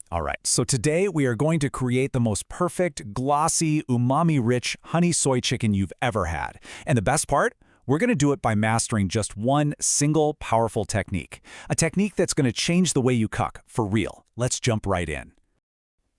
All right, so today we are going to create the most perfect, glossy, umami-rich honey soy chicken you've ever had. And the best part? We're going to do it by mastering just one single powerful technique. A technique that's going to change the way you cook, for real. Let's jump right in.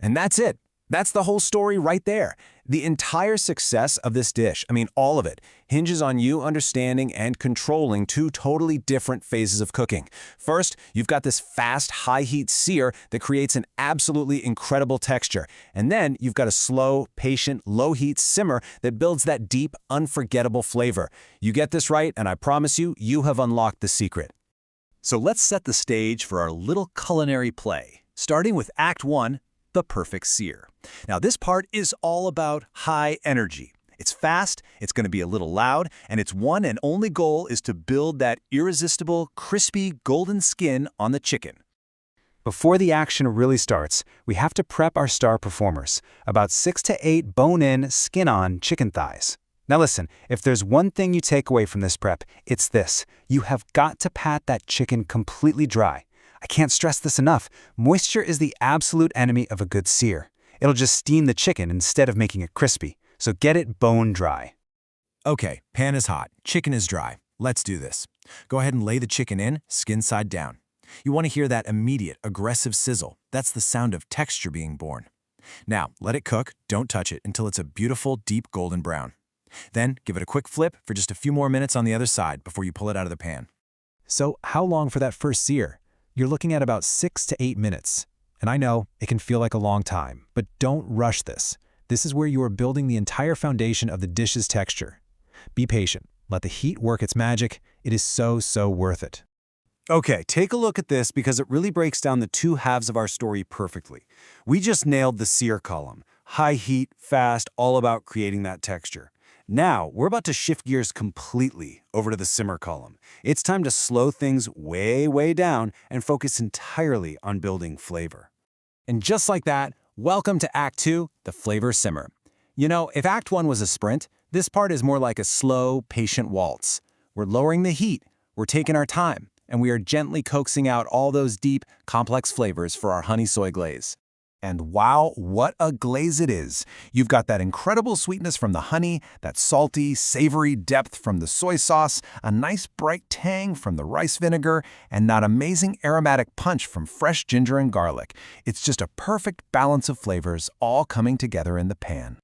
And that's it. That's the whole story right there. The entire success of this dish, all of it, hinges on you understanding and controlling two totally different phases of cooking. First, you've got this fast, high-heat sear that creates an absolutely incredible texture. And then you've got a slow, patient, low-heat simmer that builds that deep, unforgettable flavor. You get this right, and I promise you, you have unlocked the secret. So let's set the stage for our little culinary play, starting with Act 1, the perfect sear. Now, this part is all about high energy. It's fast, it's going to be a little loud, and its one and only goal is to build that irresistible, crispy, golden skin on the chicken. Before the action really starts, we have to prep our star performers, about 6 to 8 bone-in, skin-on chicken thighs. Now listen, if there's one thing you take away from this prep, it's this. You have got to pat that chicken completely dry. I can't stress this enough. Moisture is the absolute enemy of a good sear. It'll just steam the chicken instead of making it crispy, so get it bone dry. Okay, pan is hot, chicken is dry. Let's do this. Go ahead and lay the chicken in, skin side down. You want to hear that immediate, aggressive sizzle. That's the sound of texture being born. Now, let it cook, don't touch it until it's a beautiful, deep golden brown. Then, give it a quick flip for just a few more minutes on the other side before you pull it out of the pan. So, how long for that first sear? You're looking at about 6 to 8 minutes. And I know it can feel like a long time, but don't rush this. This is where you are building the entire foundation of the dish's texture. Be patient. Let the heat work its magic. It is so worth it. Okay, take a look at this because it really breaks down the two halves of our story perfectly. We just nailed the sear column. High heat, fast, all about creating that texture. Now, we're about to shift gears completely over to the simmer column. It's time to slow things way down and focus entirely on building flavor. And just like that, welcome to Act 2, the flavor simmer. You know, if Act 1 was a sprint, this part is more like a slow, patient waltz. We're lowering the heat, we're taking our time, and we are gently coaxing out all those deep, complex flavors for our honey soy glaze. And wow, what a glaze it is. You've got that incredible sweetness from the honey, that salty, savory depth from the soy sauce, a nice bright tang from the rice vinegar, and that amazing aromatic punch from fresh ginger and garlic. It's just a perfect balance of flavors all coming together in the pan.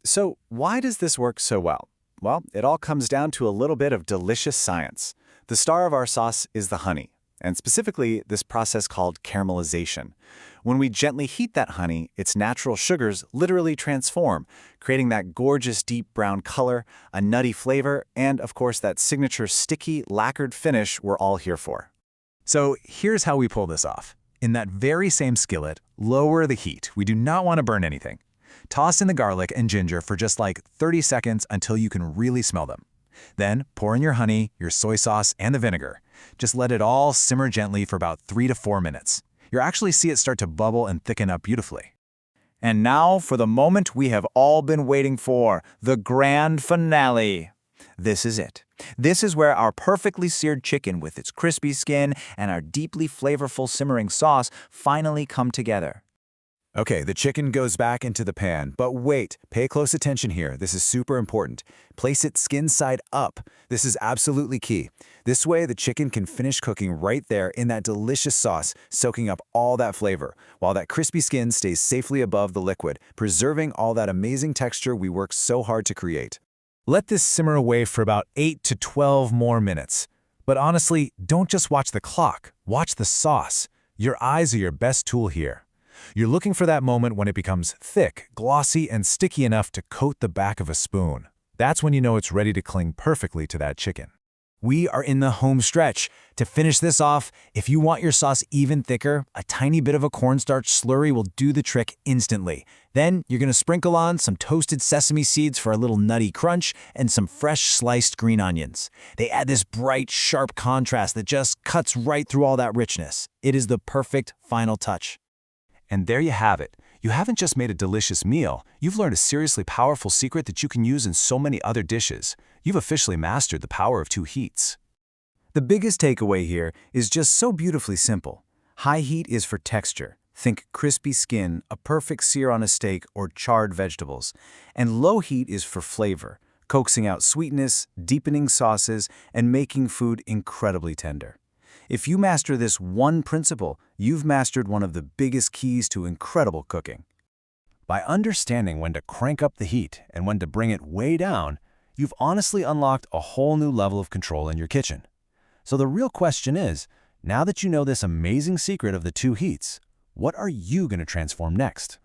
So why does this work so well? Well, it all comes down to a little bit of delicious science. The star of our sauce is the honey, and specifically this process called caramelization. When we gently heat that honey, its natural sugars literally transform, creating that gorgeous deep brown color, a nutty flavor, and of course that signature sticky, lacquered finish we're all here for. So here's how we pull this off. In that very same skillet, lower the heat. We do not want to burn anything. Toss in the garlic and ginger for just like 30 seconds until you can really smell them. Then pour in your honey, your soy sauce, and the vinegar. Just let it all simmer gently for about 3 to 4 minutes. You'll actually see it start to bubble and thicken up beautifully. And now for the moment we have all been waiting for, the grand finale. This is it. This is where our perfectly seared chicken with its crispy skin and our deeply flavorful simmering sauce finally come together. Okay, the chicken goes back into the pan, but wait, pay close attention here. This is super important. Place it skin side up. This is absolutely key. This way, the chicken can finish cooking right there in that delicious sauce, soaking up all that flavor, while that crispy skin stays safely above the liquid, preserving all that amazing texture we worked so hard to create. Let this simmer away for about 8 to 12 more minutes. But honestly, don't just watch the clock. Watch the sauce. Your eyes are your best tool here. You're looking for that moment when it becomes thick, glossy, and sticky enough to coat the back of a spoon. That's when you know it's ready to cling perfectly to that chicken. We are in the home stretch. To finish this off, if you want your sauce even thicker, a tiny bit of a cornstarch slurry will do the trick instantly. Then you're going to sprinkle on some toasted sesame seeds for a little nutty crunch and some fresh sliced green onions. They add this bright, sharp contrast that just cuts right through all that richness. It is the perfect final touch. And there you have it. You haven't just made a delicious meal, you've learned a seriously powerful secret that you can use in so many other dishes. You've officially mastered the power of 2 heats. The biggest takeaway here is just so beautifully simple. High heat is for texture, Think crispy skin, a perfect sear on a steak, or charred vegetables. And low heat is for flavor, coaxing out sweetness, deepening sauces, and making food incredibly tender. If you master this one principle, you've mastered one of the biggest keys to incredible cooking. By understanding when to crank up the heat and when to bring it way down, you've honestly unlocked a whole new level of control in your kitchen. So the real question is, now that you know this amazing secret of the two heats, what are you going to transform next?